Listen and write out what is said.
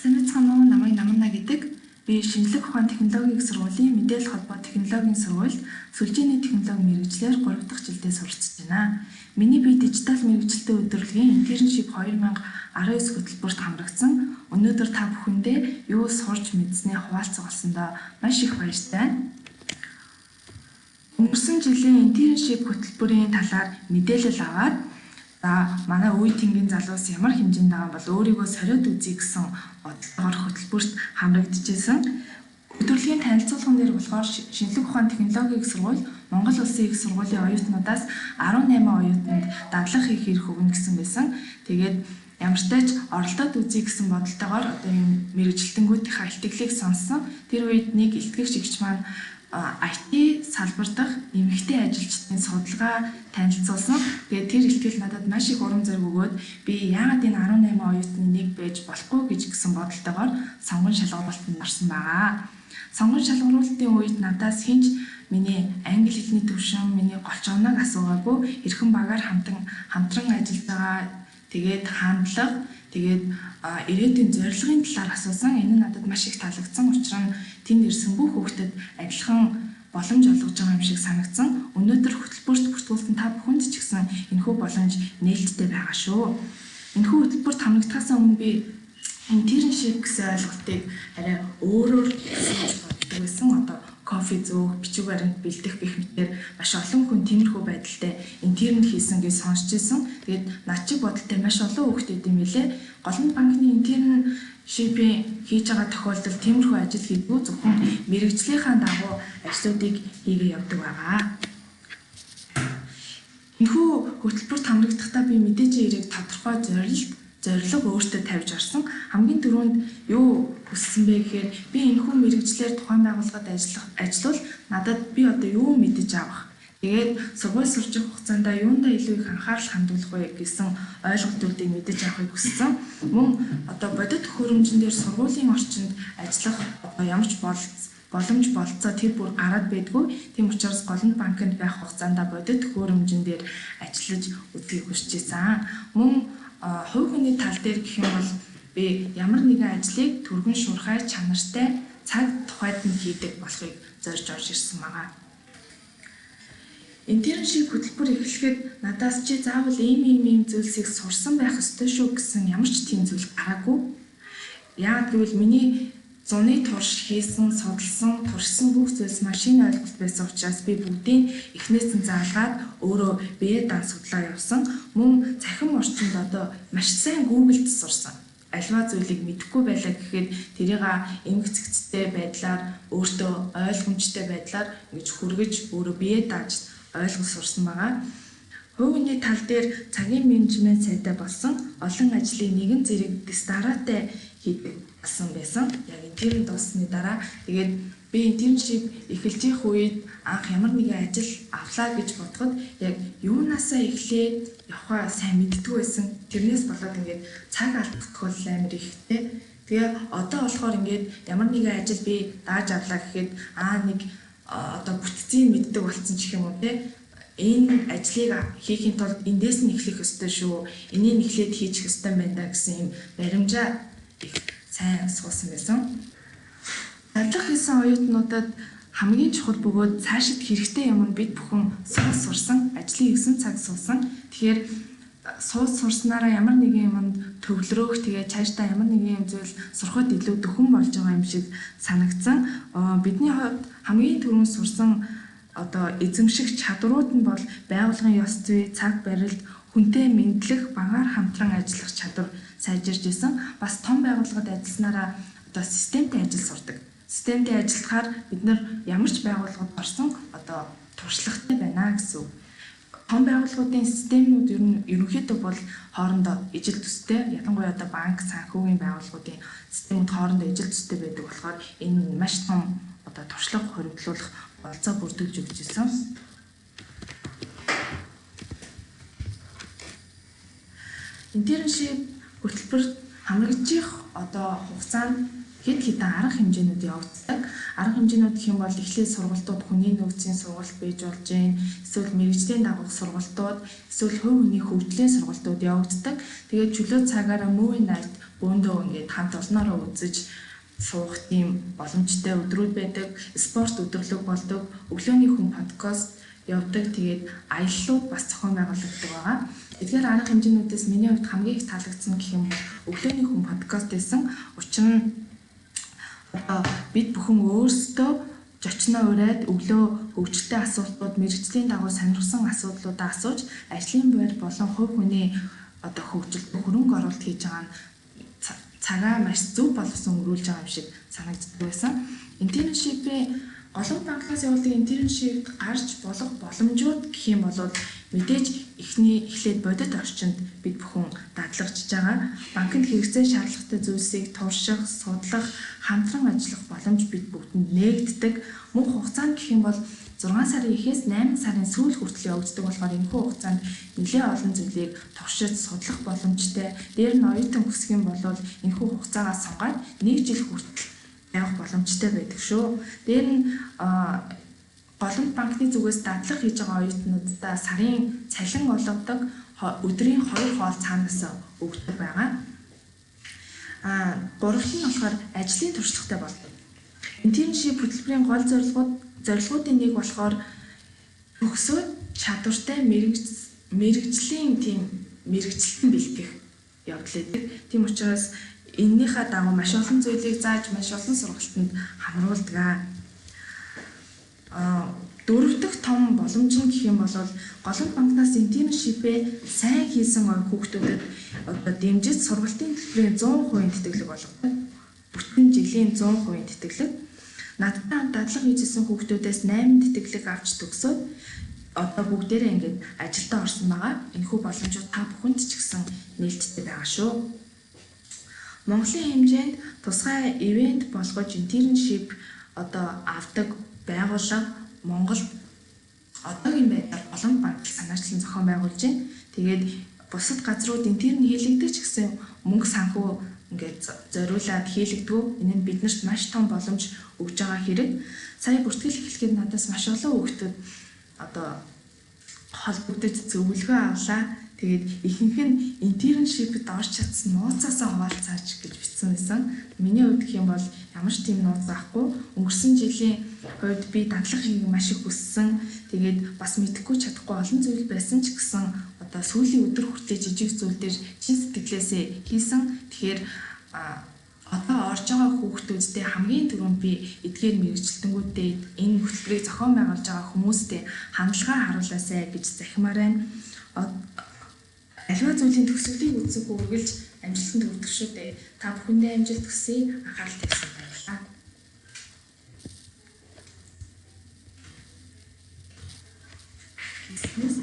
Санацхан намайг Намна гэдэг. Би шинжлэх ухаан технологийн сургуулийн мэдээлэл холбоо технологийн сургуульд сүлжээний технологи мэргэжлэр 3 дахь жилдээ суралцж байна. Миний бие дижитал мэргэжилтэй өдрөлгийн интерншип 2019 хөтөлбөрт хамрагдсан. Өнөөдөр та бүхэндээ юу сурч мэдснээ хуваалцах болсондоо маш их баяртай. Өнгөрсөн жилийн интерншип хөтөлбөрийн талаар мэдээлэл аваад манай үе тэнгийн залуус ямар хэмжээнд байгаа бол өөрийгөө сориод үзье гэсэн бодлогоор хөтөлбөрт хамрагдчихсэн. Өдрөлийн танилцуулган дээр болохоор шинжлэх ухаан технологийн сургууль Монгол Улсын их сургуулийн оюутнуудаас 18 оюутанд дадлаг хийх эрх өгнө гэсэн байсан. Тэгээд ямар ч тач оролдоод үзье гэсэн бодолтойгоор одоо энэ мэргэжилтэнгүүдийн илтгэлийг сонссон. Тэр үед нэг илтгэгч эгч маань IT салбар дахь эмэгтэй ажилчдын судалгаа танилцуулсан. Тэгээд тэр илтгэл надад маш их урам зориг өгөөд би яагаад энэ 18 оюутны нэг байж болохгүй гэж гисэн бодолтойгоор сонгон шалгуулалтанд орсон байгаа. Сонгон шалгуулалтын үед надаас хинч миний англи хэлний төвшин, миний голчгоног асуугаагүй. Эрхэм багаар хамтран ажиллаж байгаа. Тэгээд хандлага, тэгээд ирээдүйн зорилгын талаар асуусан. Энэ нь надад маш их таалагдсан. Учир нь тэнд ирсэн бүх хүүхдэд адилхан боломж олгож байгаа юм шиг санагдсан. Өнөөдөр хөтөлбөрт бүртгүүлсэн та бүхэнд ч гэсэн энэхүү боломж нээлттэй байгаа шүү. Энэхүү хөтөлбөрт хамрагдахаас өмнө би интерншип гэсэн ойлголтыг арай өөрөөр боддог байсан. Одоо кофе зөөх, бичиг баримт бэлдэх гэх мэтээр маш олон хүн тиймэрхүү байдалтай интерн хийсэн гэж сонсч байсан. Тэгээд над чиг бодолтой маш олон хүүхдүүд юм билээ. Голланд банкны интерн шипийн хийж байгаа тохиолдолд тиймэрхүү ажил хийдгүү зөвхөн мэргэжлийнхаа дагуу ажлуудыг хийгээ явдаг байгаа. Энэхүү хөтөлбөрт хамрагдахдаа би мэдээж хэрэг тодорхой зорилго өөртөө тавьж орсон. Хамгийн түрүүнд юу хүссэн бэ гэхээр би энэхүү мэргэжлэр тухайн байгууллагад ажиллавал надад би одоо юу мэдэж авах. Тэгээд сургууль сурч явах хугацаанд юундаа илүү их анхаарал хандуулах вэ гэсэн ойлголтуудыг мэдэж авахыг хүссэн. Мөн одоо бодит төхөөрөмжнөр сургуулийн орчинд ажиллах одоо ямар ч боломж болцоо тэр бүр гараад байдгүй. Тийм учраас Голланд банкнд байх хугацаанд бодит төхөөрөмжнөр ажиллаж үзхийг хүсэж байсан. Мөн хувь хүний тал дээр гэх юм бол би ямар нэгэн ажлыг түргэн шуурхай чанартай цаг тухайд нь хийдэг болохыг зорж орж ирсэн байгаа. Интерншип хөтөлбөр эхлэхэд надаас чи заавал ийм зүйлсийг сурсан байх ёстой шүү гэсэн ямар ч тийм зүйл гараагүй. Яагаад гэвэл миний зуны турш хийсэн, судалсан, туршсан бүх зүйлс машин ойлголт байсан учраас би бүгдийг эхнээс нь заалгаад өөрөө бие дан судлаа явсан. Мөн цахим орчинд одоо маш сайн Google-д сурсан. Альва зүйлийг мэдэхгүй байлаа гэхэд тэрийг эмх цэгцтэй байдлаар өөртөө ойлгомжтой байдлаар ингэж хүргэж өөрөө бие дааж ойлгож сурсан байгаа. Хувийн тал дээр цагийн менежмент сайтай болсон. Олон ажлыг нэгэн зэрэг дараатай хийдэг болсон байсан. Яг интерн дуусны дараа тэгээд би интерншип эхэлж их үед анх ямар нэгэн ажил авлаа гэж бодоход яг юунаасаа эхлээд явахаа сайн мэддэггүй байсан. Тэрнээс болоод ингээд цаг алдах тохиолдол амар ихтэй. Тэгээ одоо болохоор ингээд ямар нэгэн ажил би дааж авлаа гэхэд нэг одоо бүтцийг мэддэг болсон ч юм уу те. Энэ ажлыг хийхин тулд эндээс нь эхлэх ёстой шүү. Энийг эхлээд хийчих ёстой байна гэсэн юм баримжаа их сайн суусан байсан. Дадлаг хийсэн оюутнуудад хамгийн чухал бөгөөд цаашид хэрэгтэй юм нь бид бүхэн сурсан, ажлын 9 цаг суусан. Тэгэхээр сурснараа ямар нэгэн юмд төвлөрөөх, тэгээ цаашдаа ямар нэгэн юм зүйл сурахад илүү дөхөн болж байгаа юм шиг санагдсан. Бидний хувьд хамгийн түрүүнд сурсан одоо эзэмших чадрууд нь бол байгууллагын ёс зүй, цаг барилт, хүнтэй мэдлэх, багаар хамтран ажиллах чадвар сайжирж исэн. Бас том байгууллагад ажилласнараа одоо системтэй ажил сурдаг. Системтэй ажиллахаар бид нар ямар ч байгууллагад орсон одоо туршлагатай байна гэсэн үг. Том байгууллагуудын системнүүд ер нь ерөнхийдөө бол хоорондоо ижил төстэй. Ялангуяа одоо банк, санхүүгийн байгууллагуудын системүүд хоорондоо ижил төстэй байдаг болохоор энэ маш том одоо туршлага хоригдлуулах болцоо бүрдүүлж өгч ирсэн. Интерншип хөтөлбөрт хамрагдчих одоо хугацаанд хэд хэдэн арга хэмжээнүүд явагддаг. Арга хэмжээнүүд гэх юм бол эхлээд сургалтууд хүний нөөцийн сургалт бийж болж байна. Эсвэл мэргэжлийн дагуух сургалтууд, эсвэл хувь хүний хөгжлийн сургалтууд явагддаг. Тэгээд чөлөө цагаараа movie night бөөндөө ингээд хамт олноороо үзэж суух тийм боломжтой өдрүүд байдаг. Спорт өдрлөг болдог. Өглөөний хүн подкаст явдаг. Тэгээд аяллууд бас зохион байгуулагддаг байгаа. Эдгээр арга хэмжээнүүдээс миний хувьд хамгийн их таалагдсан гэх юм бол өглөөний хүн подкаст байсан. Учир нь бид бүхэн өөрсдөө зочноо ураад өглөө хөгжилтэй асуултууд, мэргэжлийн дагуу сонирхсан асуудлуудаа асууж, ажлын байр болон хувь хүний хөгжилд хөрөнгө оруулалт хийж байгаа нь цагаа маш зөв боловсон өнгөрүүлж байгаа юм шиг санагддаг байсан. Интерншипийн олон банкнаас явуулдаг интерншипт гарч болох боломжууд гэх юм бол мэдээж эхлээд бодит орчинд бид бүхэн дадлагдж байгаа. Банкнд хэрэгцээ шаардлагатай зүйлсийг турших, судлах, хамтран ажиллах боломж бид бүгдэнд нээгддэг. Мөн хугацаанд гэх юм бол 6 сарын эхээс 8 сарын сүүл хүртэл явагддаг болохоор энэхүү хугацаанд нэлээд олон зүйлийг туршиж судлах боломжтой. Дээр нь оюутан хүсэх юм бол энэхүү хугацаагаа сунгаад 1 жил хүртэл явах боломжтой байдаг шүү. Дээр нь голомт банкны зүгээс дадлага хийж байгаа оюутнуудаа сарын цалин олгодог, өдрийн 2 хоол цаанаас өгдөг байгаа. Гуравт нь болохоор ажлын туршлагатай болдог. Интерншип хөтөлбөрийн гол зорилгоудын нэг болохоор төгсөөд чадвартай мэргэжлийн тийм мэргэжилтэн бэлтгэх явдал байдаг. Тийм учраас эннийхээ дагуу маш олон зүйлийг зааж маш олон сургалтанд хамруулдаг. Дөрөв дэх том боломж нь гэх юм бол голомт банкнаас интерншипээ сайн хийсэн хүүхдүүдэд дэмжиж сургалтын төлбөрийн 100% тэтгэлэг болгодог. Бүтэн жилийн 100% тэтгэлэг. Надтай хамт дадлага хийжсэн хүүхдүүдээс 8 тэтгэлэг авч төгсөөд бүгдээрээ ингээд ажилдаа орсон байгаа. Энэхүү боломжууд та бүхэнд ч гэсэн нээлттэй байгаа шүү. Монголын хэмжээнд тусгай ивент болгож интерншип авдаг байгууллага Монголд одоогийн байдлаар голомт банк санаачлан зохион байгуулж байна. Тэгээд бусад газрууд интерн хийлэгдэж гэсэн мөнгө санхүү ингээд зориулаад хийлэгдв. Энэ нь биднэрт маш том боломж өгж байгаа хэрэг. Сая бүртгэл эхлэхэд надаас маш олон хүүхдүүд холбогдож зөвлөгөө авлаа. Тэгээд ихэнх нь интерншипэд орж чадсан нууцаасаа хуваалцаач гэж бичсэн байсан. Миний хувьд гэх юм бол ямар ч тийм нууц байхгүй. Өнгөрсөн жилийн хувьд би дадлага хийх маш их хүссэн. Тэгээд бас мэдэхгүй чадахгүй олон зүйл байсан ч гэсэн сүүлийн өдөр хүртэл жижиг зүйл дээр чин сэтгэлээсээ хийсэн. Тэгэхээр орж байгаа хүүхдүүдтэй хамгийн түрүүнд би эдгээр мэргэжилтэнгүүдтэй энэ хөтөлбөрийг зохион байгуулж байгаа хүмүүстэй хандлагаа харуулаасай гэж захимаар байна. Аливаа зүйлийн төгсгөлийг үзэх үргэлж амжилтанд хүрэх шүү дээ. Та бүхэндээ амжилт хүсье. Анхаарал тавьсан баярлалаа. Бизнес